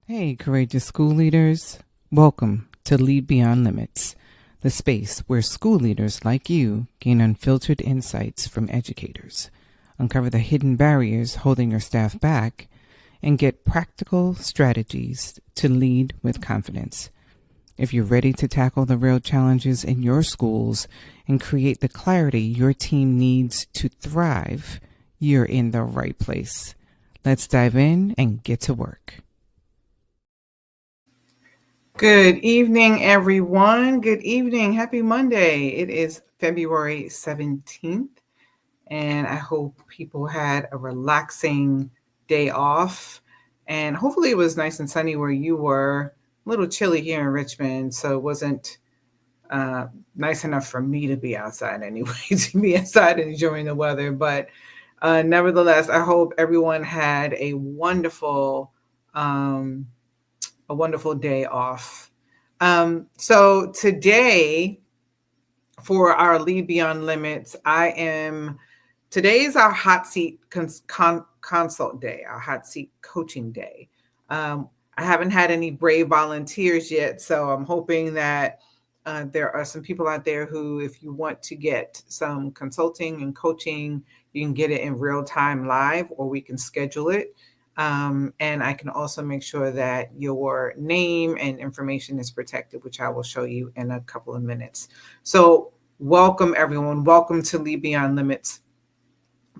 Hey, courageous school leaders. Welcome to Lead Beyond Limits, the space where school leaders like you gain unfiltered insights from educators, uncover the hidden barriers holding your staff back, and get practical strategies to lead with confidence. If you're ready to tackle the real challenges in your schools and create the clarity your team needs to thrive, you're in the right place. Let's dive in and get to work. Good evening, everyone. Good evening. Happy Monday. It is February 17th, and I hope people had a relaxing day off. And hopefully it was nice and sunny where you were. A little chilly here in Richmond, so it wasn't nice enough for me to be outside anyway, to be outside and enjoying the weather. But nevertheless, I hope everyone had a wonderful day off. So today, for our Lead Beyond Limits, today is our hot seat consult day, our hot seat coaching day. I haven't had any brave volunteers yet, so I'm hoping that there are some people out there who, if you want to get some consulting and coaching, you can get it in real time live, or we can schedule it. And I can also make sure that your name and information is protected, which I will show you in a couple of minutes. So welcome, everyone. Welcome to Lead Beyond Limits.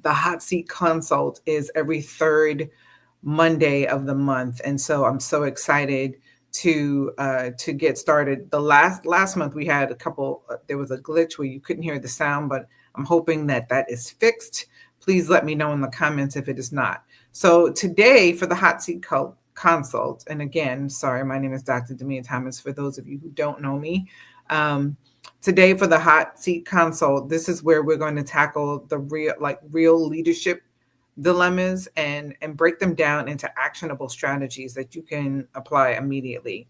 The hot seat consult is every third Monday of the month. And so I'm so excited to get started. The last month we had there was a glitch where you couldn't hear the sound, but I'm hoping that is fixed. Please let me know in the comments if it is not. So today for the hot seat consult, and again, sorry, my name is Dr. Demia Thomas, for those of you who don't know me. Today for the hot seat consult, this is where we're going to tackle the real leadership dilemmas and break them down into actionable strategies that you can apply immediately.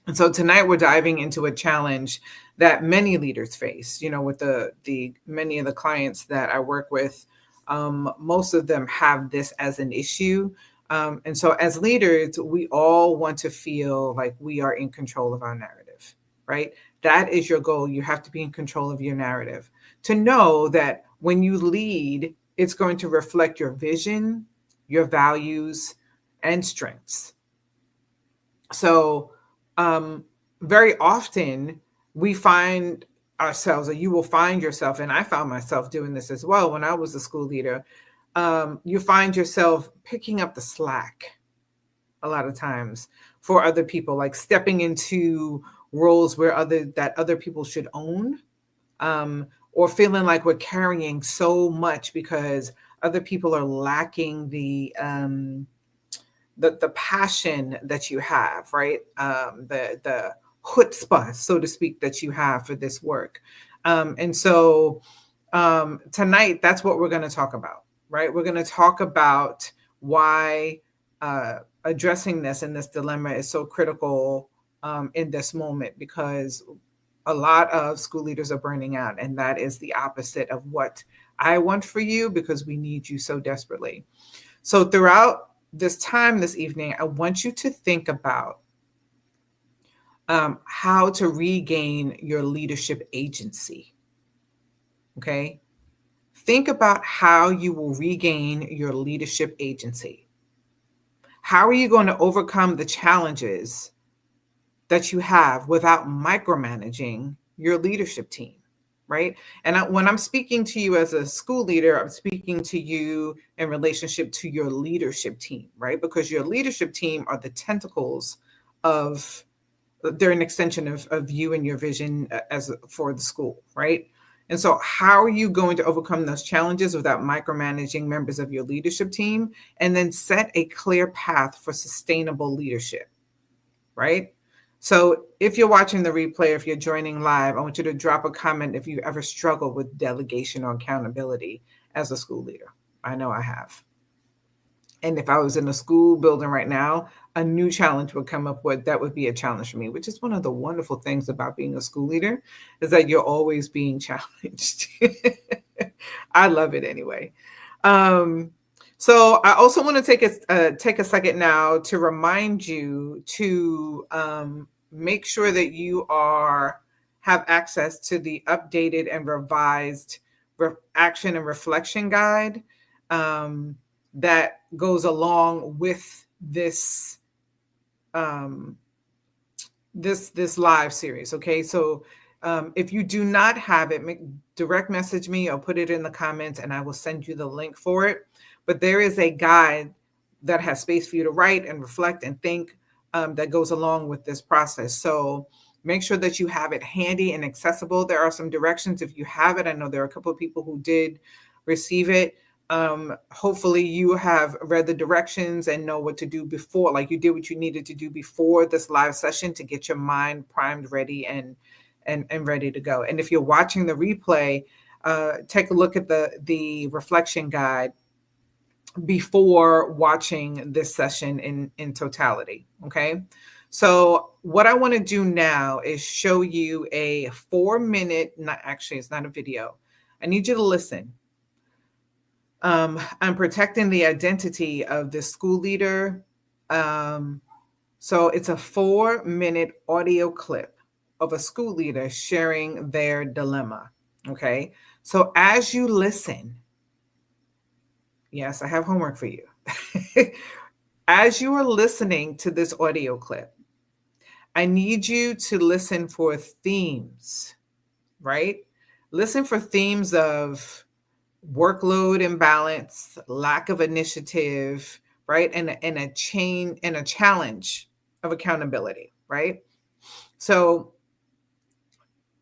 And so tonight we're diving into a challenge that many leaders face, with the many of the clients that I work with. Most of them have this as an issue. And so as leaders, we all want to feel like we are in control of our narrative, right? That is your goal. You have to be in control of your narrative. To know that when you lead, it's going to reflect your vision, your values, and strengths. So very often we find ourselves, or you will find yourself, and I found myself doing this as well when I was a school leader, you find yourself picking up the slack a lot of times for other people, like stepping into roles where other people should own, or feeling like we're carrying so much because other people are lacking the passion that you have, right? The chutzpah, so to speak, that you have for this work. And so tonight, that's what we're going to talk about, right? We're going to talk about why addressing this and this dilemma is so critical in this moment, because a lot of school leaders are burning out, and that is the opposite of what I want for you, because we need you so desperately. So throughout this time this evening, I want you to think about how to regain your leadership agency. Okay? Think about how you will regain your leadership agency. How are you going to overcome the challenges that you have without micromanaging your leadership team, right? And when I'm speaking to you as a school leader, I'm speaking to you in relationship to your leadership team, right? Because your leadership team are the tentacles they're an extension of you and your vision for the school, right? And so how are you going to overcome those challenges without micromanaging members of your leadership team, and then set a clear path for sustainable leadership, right? So if you're watching the replay, if you're joining live, I want you to drop a comment if you ever struggled with delegation or accountability as a school leader. I know I have. And if I was in a school building right now, a new challenge would come up with, that would be a challenge for me, which is one of the wonderful things about being a school leader, is that you're always being challenged. I love it anyway. So I also want to take a second now to remind you to make sure that you have access to the updated and revised action and reflection guide um, that goes along with um, this live series. Okay, so if you do not have it, direct message me or put it in the comments, and I will send you the link for it. But there is a guide that has space for you to write and reflect and think that goes along with this process. So make sure that you have it handy and accessible. There are some directions if you have it. I know there are a couple of people who did receive it. Hopefully you have read the directions and know what to do before, like you did what you needed to do before this live session to get your mind primed, ready, and ready to go. And if you're watching the replay, take a look at the reflection guide before watching this session in totality. Okay. So what I want to do now is show you a 4-minute, not actually, it's not a video. I need you to listen. I'm protecting the identity of the school leader. So it's a 4-minute audio clip of a school leader sharing their dilemma. Okay. So as you listen, yes, I have homework for you. As you are listening to this audio clip, I need you to listen for themes, right? Listen for themes of workload imbalance, lack of initiative, right? And a challenge of accountability, right? So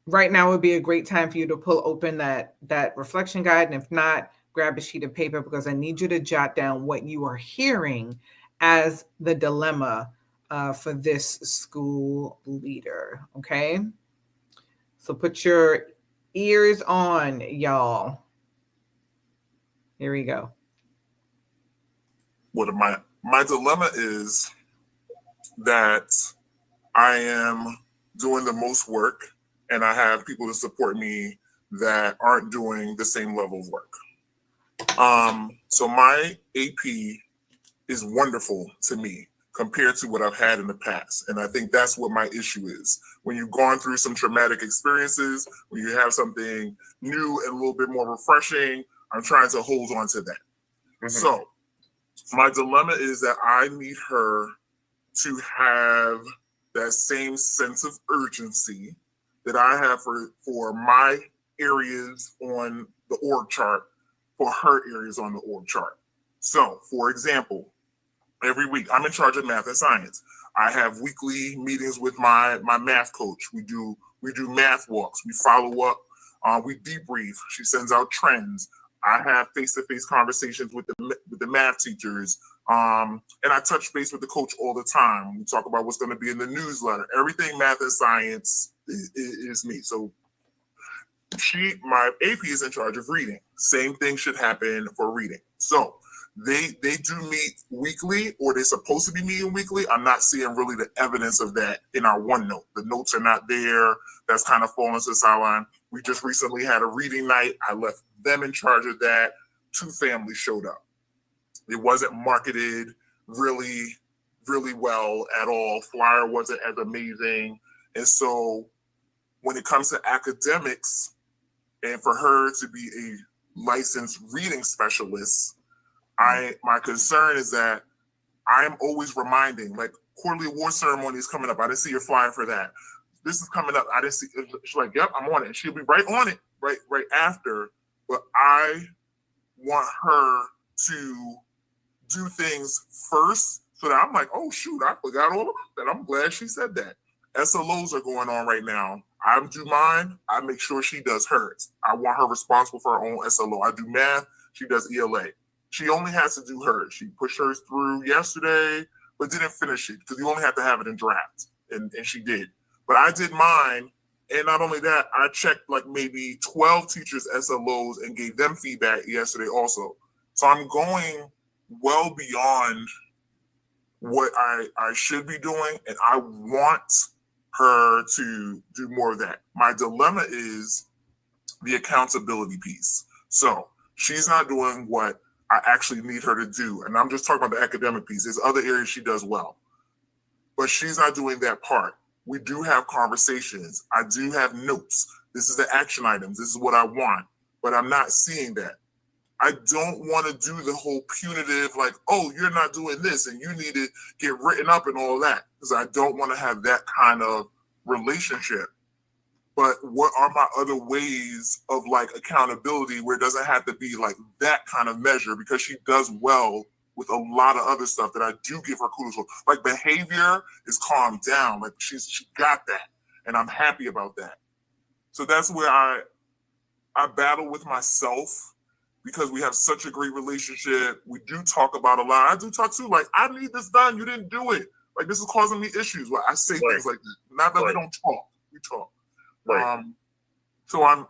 right now would be a great time for you to pull open that reflection guide. And if not, grab a sheet of paper, because I need you to jot down what you are hearing as the dilemma for this school leader. Okay. So put your ears on, y'all. Here we go. What my dilemma is that I am doing the most work and I have people to support me that aren't doing the same level of work. So my AP is wonderful to me compared to what I've had in the past. And I think that's what my issue is. When you've gone through some traumatic experiences, when you have something new and a little bit more refreshing, I'm trying to hold on to that. Mm-hmm. So my dilemma is that I need her to have that same sense of urgency that I have for my areas on the org chart, for her areas on the org chart. So, for example, every week I'm in charge of math and science. I have weekly meetings with my math coach. We do math walks. We follow up. We debrief. She sends out trends. I have face-to-face conversations with the math teachers. And I touch base with the coach all the time. We talk about what's going to be in the newsletter. Everything math and science is me. So my AP is in charge of reading. Same thing should happen for reading. So they do meet weekly, or they're supposed to be meeting weekly. I'm not seeing really the evidence of that in our OneNote. The notes are not there. That's kind of fallen to the sideline. We just recently had a reading night. I left them in charge of that. 2 families showed up. It wasn't marketed really, really well at all. Flyer wasn't as amazing. And so when it comes to academics, and for her to be a licensed reading specialist, my concern is that I'm always reminding, like, quarterly award ceremony is coming up. I didn't see your flyer for that. This is coming up. I didn't see. She's like, yep, I'm on it. And she'll be right on it, right after. But I want her to do things first, so that I'm like, oh shoot, I forgot all about that. I'm glad she said that. SLOs are going on right now. I do mine. I make sure she does hers. I want her responsible for her own SLO. I do math. She does ELA. She only has to do hers. She pushed hers through yesterday, but didn't finish it because you only have to have it in draft, and she did. But I did mine, and not only that, I checked like maybe 12 teachers' SLOs and gave them feedback yesterday also. So I'm going well beyond what I should be doing, and I want her to do more of that. My dilemma is the accountability piece. So she's not doing what I actually need her to do. And I'm just talking about the academic piece. There's other areas she does well, but she's not doing that part. We do have conversations. I do have notes. This is the action items. This is what I want, but I'm not seeing that. I don't want to do the whole punitive, like, oh, you're not doing this and you need to get written up and all that, because I don't want to have that kind of relationship. But what are my other ways of like accountability where it doesn't have to be like that kind of measure, because she does well with a lot of other stuff that I do give her kudos for. Like behavior is calmed down. Like she got that. And I'm happy about that. So that's where I battle with myself, because we have such a great relationship. We do talk about a lot. I do talk too, like, I need this done. You didn't do it. Like, this is causing me issues. Well, I say things like that. Not that we don't talk. We talk. Right. So I'm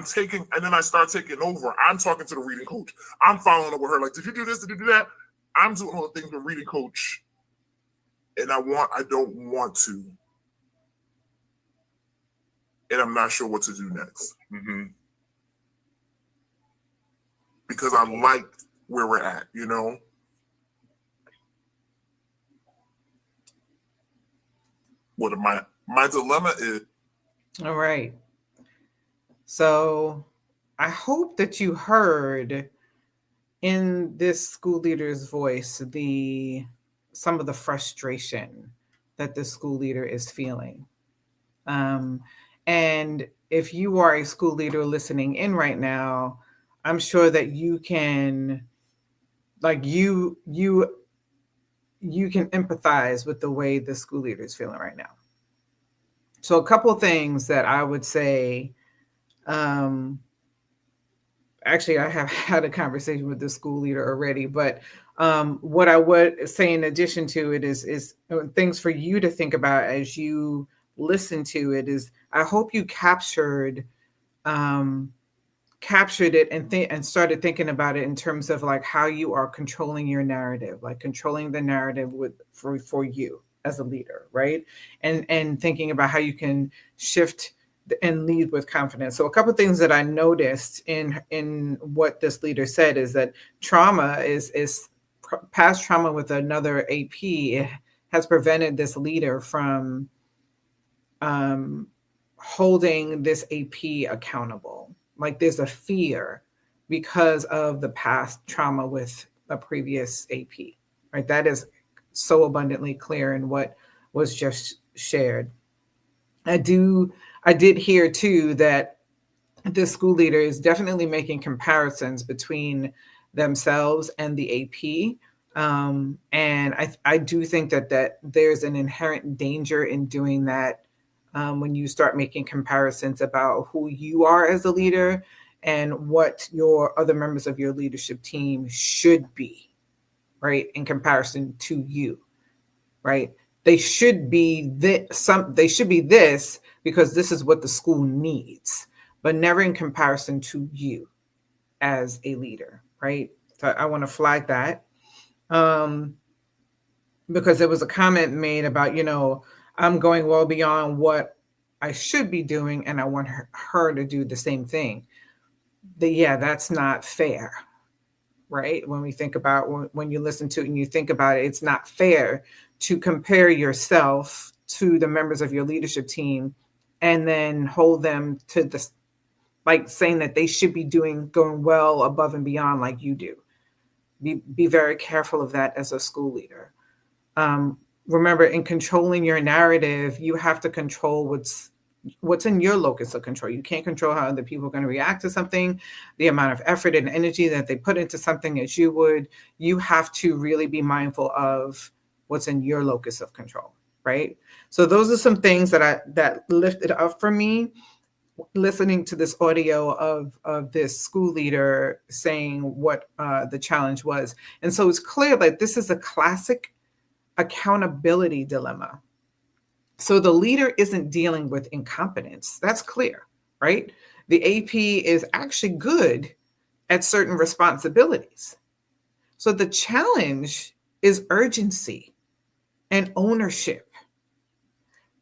taking, and then I start taking over. I'm talking to the reading coach. I'm following up with her. Like, did you do this? Did you do that? I'm doing all the things with reading coach. And I don't want to. And I'm not sure what to do next. Mm-hmm. Because I like where we're at, you know? What my dilemma is. All right. So I hope that you heard in this school leader's voice some of the frustration that the school leader is feeling. And if you are a school leader listening in right now, I'm sure that you can, like, you can empathize with the way the school leader is feeling right now. So a couple of things that I would say, actually, I have had a conversation with the school leader already, but what I would say in addition to it is things for you to think about as you listen to it is, I hope you captured it and started thinking about it in terms of like how you are controlling your narrative, like controlling the narrative for you as a leader, right? And thinking about how you can shift and lead with confidence. So a couple of things that I noticed in what this leader said is that trauma is past trauma with another AP has prevented this leader from holding this AP accountable. Like there's a fear because of the past trauma with a previous AP, right? That is so abundantly clear in what was just shared. I did hear too that the school leader is definitely making comparisons between themselves and the AP. And I do think that there's an inherent danger in doing that when you start making comparisons about who you are as a leader and what your other members of your leadership team should be, right, in comparison to you, right? They should be this because this is what the school needs, but never in comparison to you as a leader, right? So I want to flag that because there was a comment made about, I'm going well beyond what I should be doing, and I want her to do the same thing. That's not fair, right? When we think about when you listen to it and you think about it, it's not fair to compare yourself to the members of your leadership team and then hold them to this, like saying that they should be going well above and beyond like you do. Be very careful of that as a school leader. Remember, in controlling your narrative, you have to control what's in your locus of control. You can't control how other people are going to react to something, the amount of effort and energy that they put into something as you would. You have to really be mindful of what's in your locus of control, right? So those are some things that lifted up for me listening to this audio of this school leader saying what the challenge was. And so it's clear that this is a classic accountability dilemma. So the leader isn't dealing with incompetence. That's clear, right? The AP is actually good at certain responsibilities. So the challenge is urgency and ownership.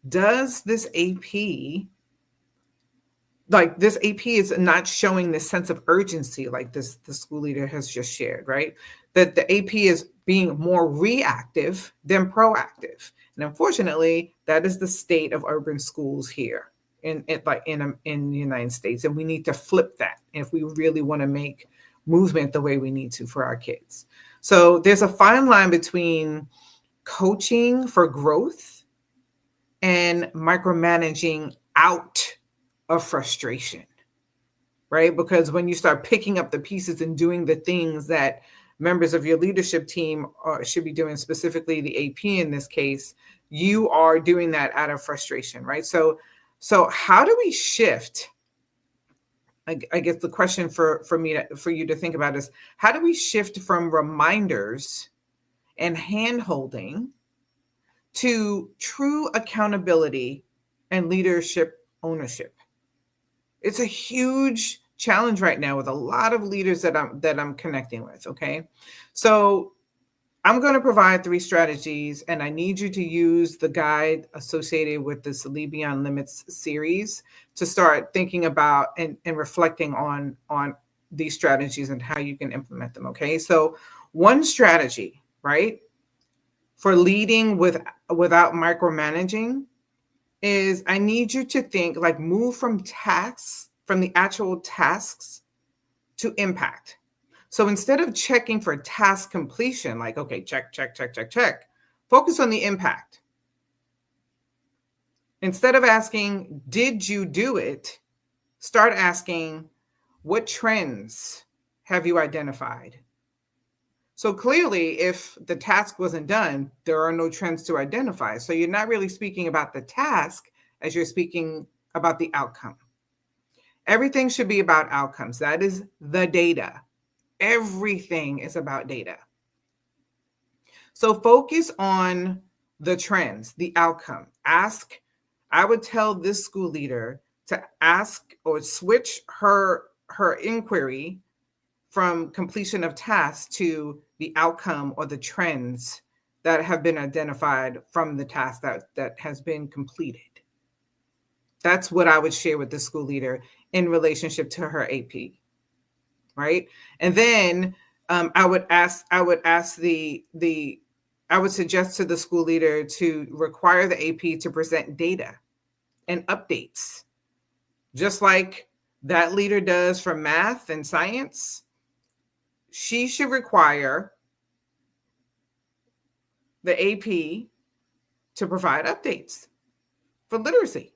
Does this AP like this AP is not showing this sense of urgency like the school leader has just shared, right? That the AP is being more reactive than proactive. And unfortunately, that is the state of urban schools here in the United States. And we need to flip that if we really want to make movement the way we need to for our kids. So there's a fine line between coaching for growth and micromanaging out of frustration, right? Because when you start picking up the pieces and doing the things that members of your leadership team should be doing, specifically the AP in this case, you are doing that out of frustration, right? So how do we shift? I guess the question for you to think about is, how do we shift from reminders and hand-holding to true accountability and leadership ownership? It's a huge challenge right now with a lot of leaders that I'm connecting with. Okay. So I'm going to provide 3 strategies, and I need you to use the guide associated with this Lead Beyond Limits series to start thinking about and reflecting on these strategies and how you can implement them. Okay. So one strategy, right, for leading without micromanaging is, I need you to think, like, move from the actual tasks to impact. So instead of checking for task completion, like, okay, check, focus on the impact. Instead of asking, did you do it? Start asking, what trends have you identified? So clearly, if the task wasn't done, there are no trends to identify. So you're not really speaking about the task as you're speaking about the outcome. Everything should be about outcomes. That is the data. Everything is about data. So focus on the trends, the outcome. I would tell this school leader to ask or switch her inquiry from completion of tasks to the outcome or the trends that have been identified from the task that has been completed. That's what I would share with the school leader in relationship to her AP, right? And then I would suggest to the school leader to require the AP to present data and updates, just like that leader does for math and science. She should require the AP to provide updates for literacy,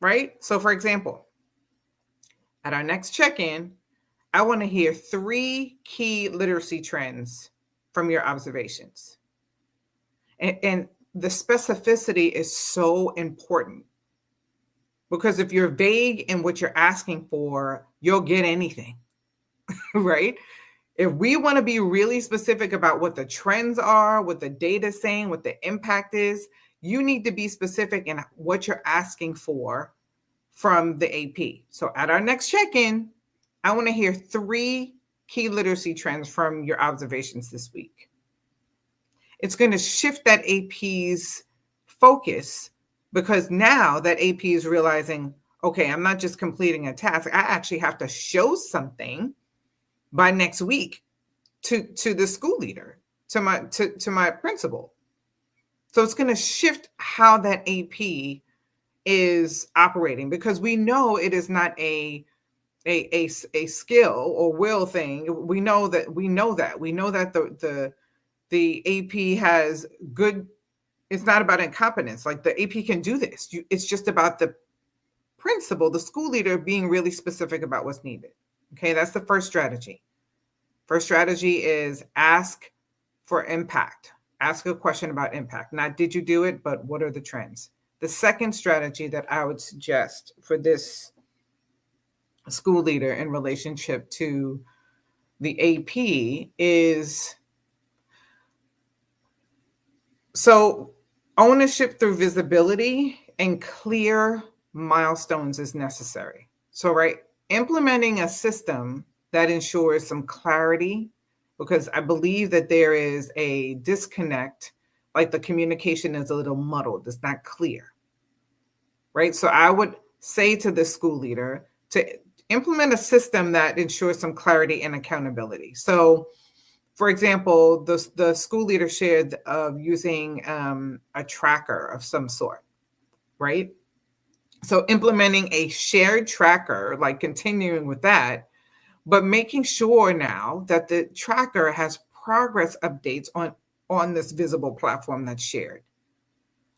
right? So for example, at our next check-in, I want to hear 3 key literacy trends from your observations. And the specificity is so important, because if you're vague in what you're asking for, you'll get anything, right? If we want to be really specific about what the trends are, what the data is saying, what the impact is, you need to be specific in what you're asking for from the AP. So at our next check-in, I want to hear 3 key literacy trends from your observations this week. It's going to shift that AP's focus, because now that AP is realizing, okay, I'm not just completing a task. I actually have to show something by next week to the school leader, to my principal. So it's going to shift how that AP is operating, because we know it is not a skill or will thing. We know that the AP has good. It's not about incompetence. Like, the AP can do this. It's just about the principal, the school leader, being really specific about what's needed. Okay, that's the first strategy. First strategy is ask for impact. Ask a question about impact. Not did you do it, but what are the trends? The second strategy that I would suggest for this school leader in relationship to the AP is, so ownership through visibility and clear milestones is necessary. So, right, implementing a system that ensures some clarity, because I believe that there is a disconnect, like the communication is a little muddled, it's not clear, right? So I would say to the school leader to implement a system that ensures some clarity and accountability. So, for example, the school leader shared of using a tracker of some sort, right? So implementing a shared tracker, like continuing with that, but making sure now that the tracker has progress updates on this visible platform that's shared.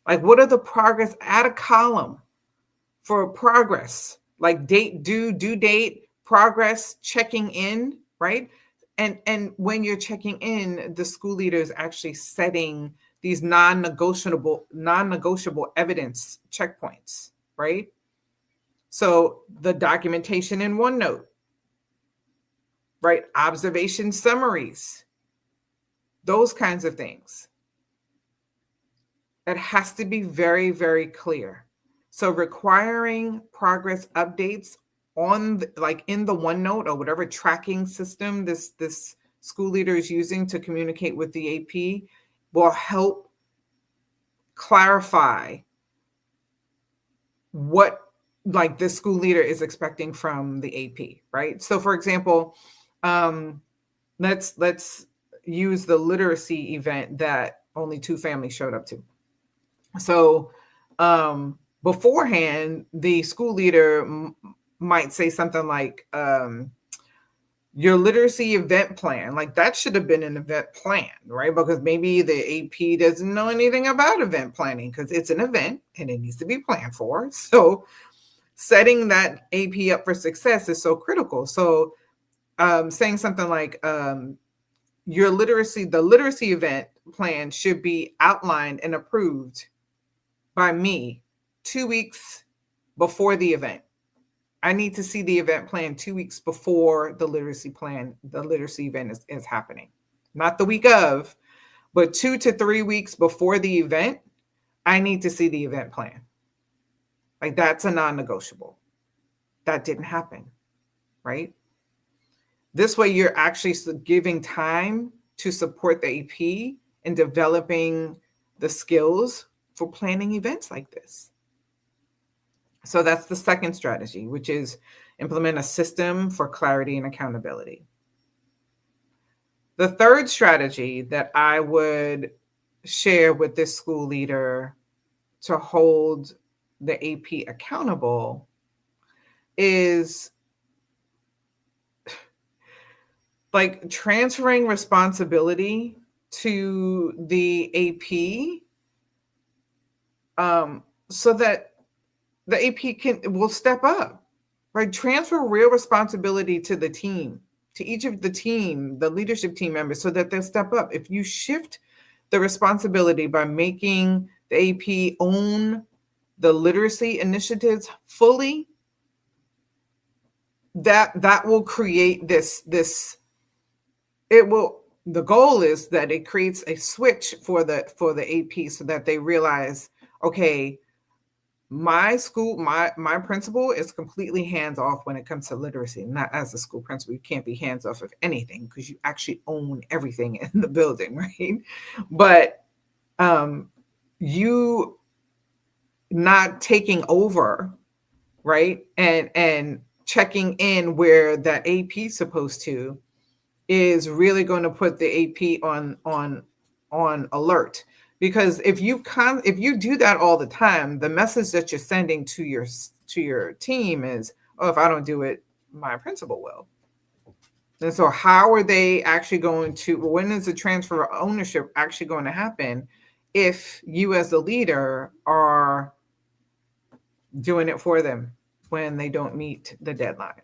Like, what are the progress? Add a column for progress, like date, due date, progress, checking in, right? And when you're checking in, the school leader is actually setting these non-negotiable evidence checkpoints, right? So the documentation in OneNote, right? Observation summaries, those kinds of things. It has to be very, very clear. So requiring progress updates on like in the OneNote or whatever tracking system this school leader is using to communicate with the AP will help clarify what like the school leader is expecting from the AP, right? So for example, let's use the literacy event that only 2 families showed up to. So beforehand, the school leader might say something like, your literacy event plan, like that should have been an event plan, right? Because maybe the AP doesn't know anything about event planning because it's an event and it needs to be planned for. So setting that AP up for success is so critical. So saying something like, the literacy event plan should be outlined and approved by me 2 weeks before the event. I need to see the event plan 2 weeks before the literacy event is happening. Not the week of, but 2 to 3 weeks before the event, I need to see the event plan. Like that's a non-negotiable. That didn't happen, right? This way you're actually giving time to support the AP in developing the skills for planning events like this. So that's the second strategy, which is implement a system for clarity and accountability. The third strategy that I would share with this school leader to hold the AP accountable is like transferring responsibility to the AP so that the AP will step up, right? Transfer real responsibility to the team, to each of the leadership team members, so that they'll step up. If you shift the responsibility by making the AP own the literacy initiatives fully, that will create the goal is that it creates a switch for the AP so that they realize, okay, my principal is completely hands off when it comes to literacy. Not as a school principal, you can't be hands off of anything because you actually own everything in the building, right? But you not taking over, right, and checking in where that AP is supposed to is really going to put the AP on alert. Because if you do that all the time, the message that you're sending to your team is, oh, if I don't do it, my principal will. And so how are they actually when is the transfer of ownership actually going to happen if you as the leader are doing it for them when they don't meet the deadline,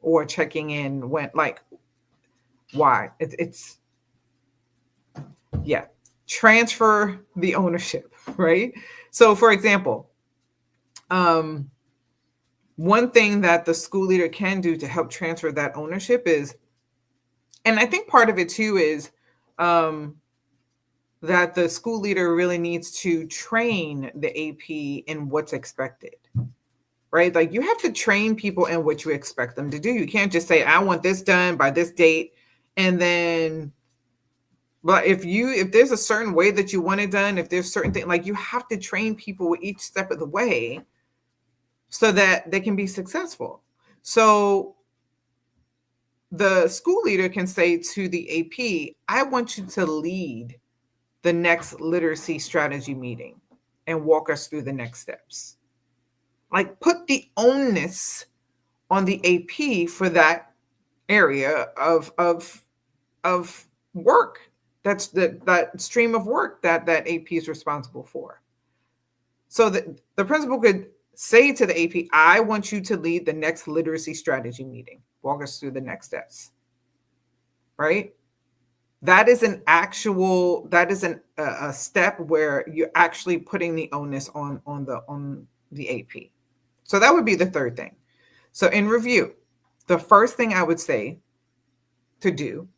or checking in when, like, why? It's transfer the ownership, right? So for example, one thing that the school leader can do to help transfer that ownership is, and I think part of it too is that the school leader really needs to train the AP in what's expected, right? Like you have to train people in what you expect them to do. You can't just say, I want this done by this date. And then, but if there's a certain way that you want it done, if there's certain things, like you have to train people with each step of the way so that they can be successful. So the school leader can say to the AP, I want you to lead the next literacy strategy meeting and walk us through the next steps. Like, put the onus on the AP for that area of work. That's that stream of work that AP is responsible for. So the principal could say to the AP, I want you to lead the next literacy strategy meeting. Walk us through the next steps. Right? That is a step where you're actually putting the onus on the AP. So that would be the third thing. So in review, the first thing I would say to do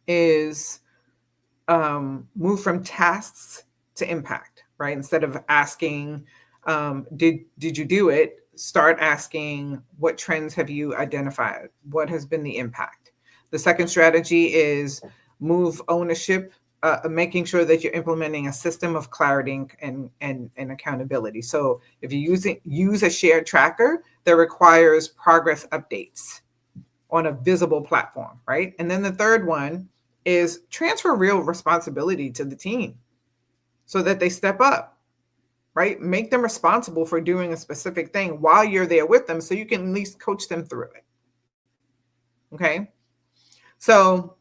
is move from tasks to impact, right? Instead of asking, did you do it? Start asking, what trends have you identified? What has been the impact? The second strategy is move ownership, making sure that you're implementing a system of clarity and accountability. So if you use a shared tracker that requires progress updates on a visible platform, right? And then the third one is transfer real responsibility to the team so that they step up, right? Make them responsible for doing a specific thing while you're there with them so you can at least coach them through it. Okay? So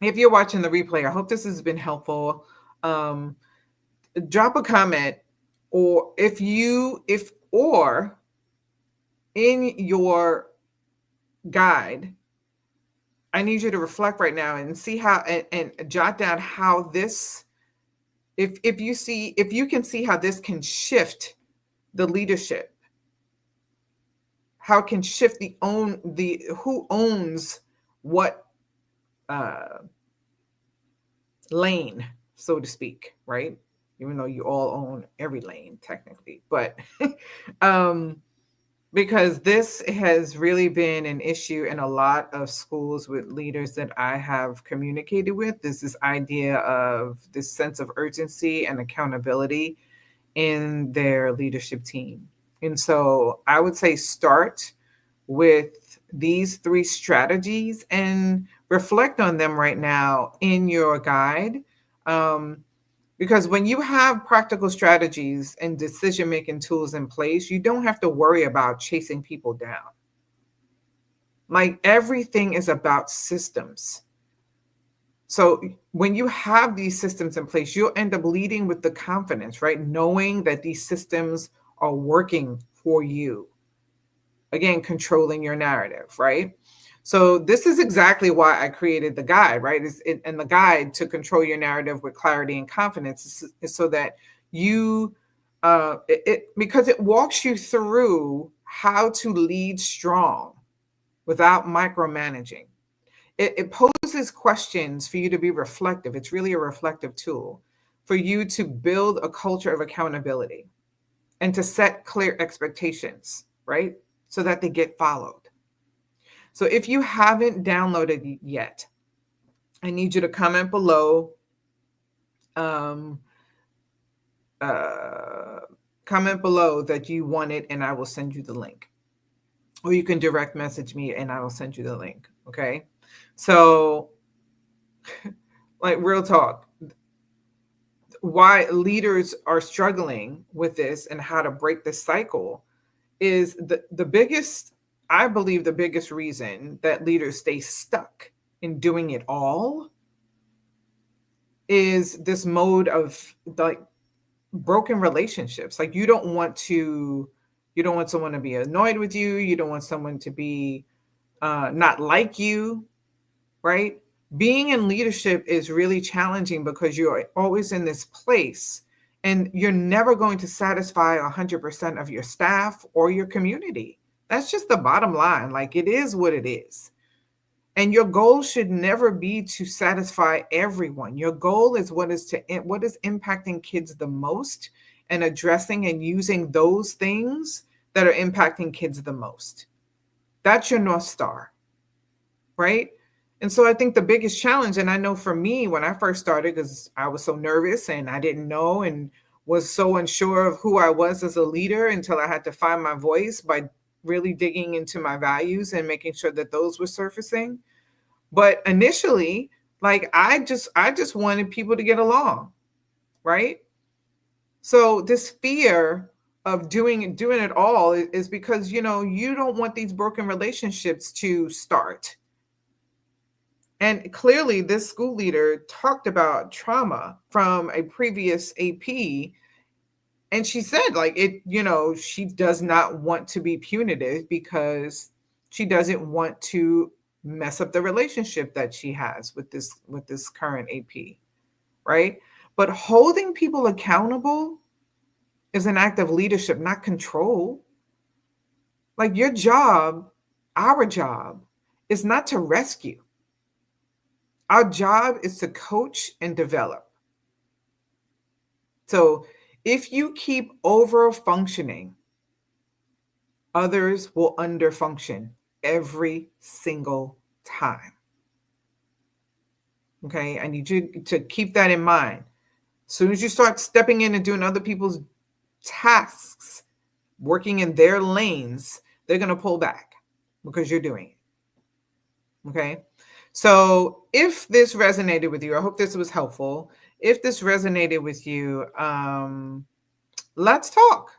if you're watching the replay, I hope this has been helpful. Drop a comment, or or in your guide, I need you to reflect right now and see how and jot down how this, if you can see how this can shift the leadership, how it can shift who owns what lane, so to speak, right? Even though you all own every lane technically, but because this has really been an issue in a lot of schools with leaders that I have communicated with. There's this idea of this sense of urgency and accountability in their leadership team. And so I would say start with these 3 strategies and reflect on them right now in your guide. Because when you have practical strategies and decision-making tools in place, you don't have to worry about chasing people down. Like, everything is about systems. So when you have these systems in place, you'll end up leading with the confidence, right? Knowing that these systems are working for you. Again, controlling your narrative, right? So this is exactly why I created the guide, right? And the guide to control your narrative with clarity and confidence is so that you, because it walks you through how to lead strong without micromanaging. It poses questions for you to be reflective. It's really a reflective tool for you to build a culture of accountability and to set clear expectations, right? So that they get followed. So if you haven't downloaded yet, I need you to comment below. Comment below that you want it, and I will send you the link. Or you can direct message me, and I will send you the link. Okay. So, like, real talk, why leaders are struggling with this and how to break this cycle is the biggest, I believe the biggest reason that leaders stay stuck in doing it all is this mode of like broken relationships. Like, you don't want someone to be annoyed with you. You don't want someone to be not like you, right? Being in leadership is really challenging because you're always in this place and you're never going to satisfy 100% of your staff or your community. That's just the bottom line. Like, it is what it is. And your goal should never be to satisfy everyone. Your goal is what is impacting kids the most, and addressing and using those things that are impacting kids the most. That's your North Star, right? And so I think the biggest challenge, and I know for me when I first started, because I was so nervous and I didn't know, and was so unsure of who I was as a leader until I had to find my voice by really digging into my values and making sure that those were surfacing. But initially, like I just wanted people to get along, right? So this fear of doing it all is because you don't want these broken relationships to start. And clearly this school leader talked about trauma from a previous AP, and she said like she does not want to be punitive because she doesn't want to mess up the relationship that she has with this current AP, right? But holding people accountable is an act of leadership, not control. Like your job, our job, is not to rescue. Our job is to coach and develop. So if you keep over functioning, others will underfunction every single time. Okay, I need you to keep that in mind. As soon as you start stepping in and doing other people's tasks, working in their lanes, they're going to pull back because you're doing it. Okay. So if this resonated with you, I hope this was helpful. If this resonated with you, let's talk.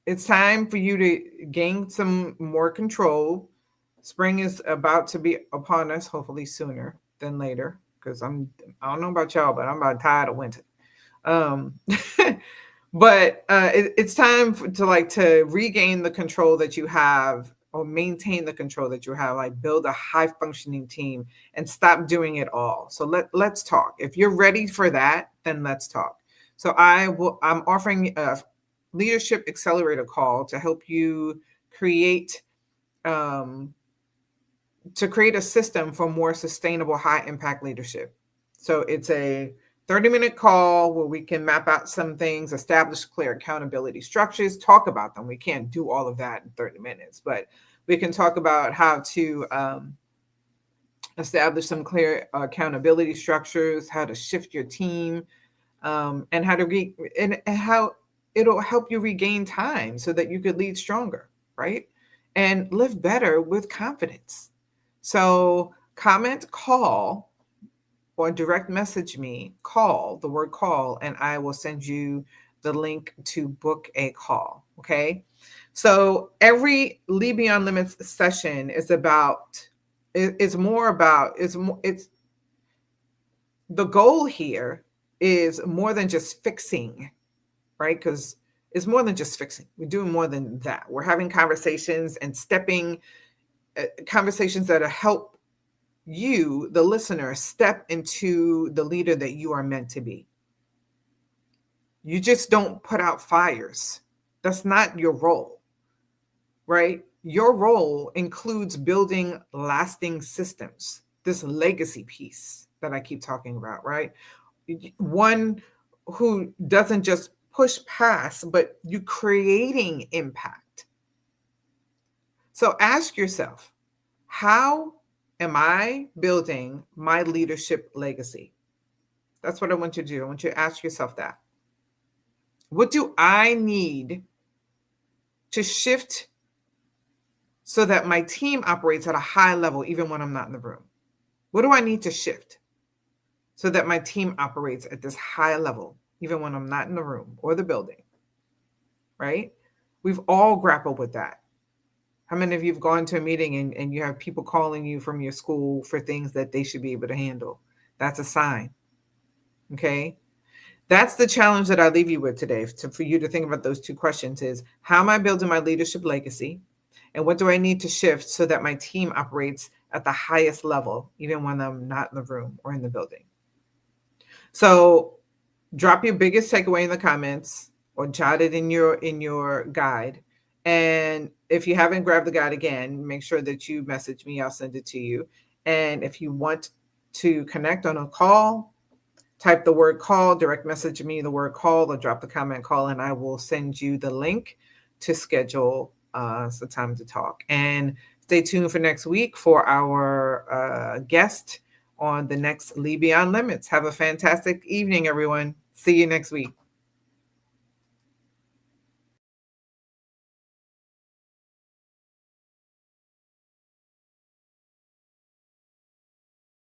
It's time for you to gain some more control. Spring is about to be upon us, hopefully sooner than later, because I don't know about y'all, but I'm about tired of winter. But it's time to regain the control that you have, or maintain the control that you have, like build a high functioning team and stop doing it all. So let's talk. If you're ready for that, then let's talk. So I'm offering a leadership accelerator call to help you create a system for more sustainable, high impact leadership. So it's a 30-minute call where we can map out some things, establish clear accountability structures, talk about them. We can't do all of that in 30 minutes, but we can talk about how to establish some clear accountability structures, how to shift your team, and how it'll help you regain time so that you could lead stronger, right? And live better with confidence. So comment call or direct message me, the word call, and I will send you the link to book a call. Okay. So every Lead Beyond Limits session is the goal here is more than just fixing, right? Because it's more than just fixing. We're doing more than that. We're having conversations and conversations that help you, the listener, step into the leader that you are meant to be. You just don't put out fires. That's not your role, right? Your role includes building lasting systems, this legacy piece that I keep talking about, right? One who doesn't just push past, but you creating impact. So ask yourself, how am I building my leadership legacy? That's what I want you to do. I want you to ask yourself that. What do I need to shift so that my team operates at a high level even when I'm not in the room? What do I need to shift so that my team operates at this high level even when I'm not in the room or the building? Right? We've all grappled with that. How many of you have gone to a meeting and you have people calling you from your school for things that they should be able to handle? That's a sign. Okay. That's the challenge that I leave you with today. For you to think about those two questions is, how am I building my leadership legacy? And what do I need to shift so that my team operates at the highest level, even when I'm not in the room or in the building? So drop your biggest takeaway in the comments or jot it in your guide. And if you haven't grabbed the guide again, make sure that you message me. I'll send it to you. And if you want to connect on a call, type the word call, direct message me the word call, or drop the comment call, and I will send you the link to schedule some time to talk. And stay tuned for next week for our guest on the next Lead Beyond Limits. Have a fantastic evening, everyone. See you next week.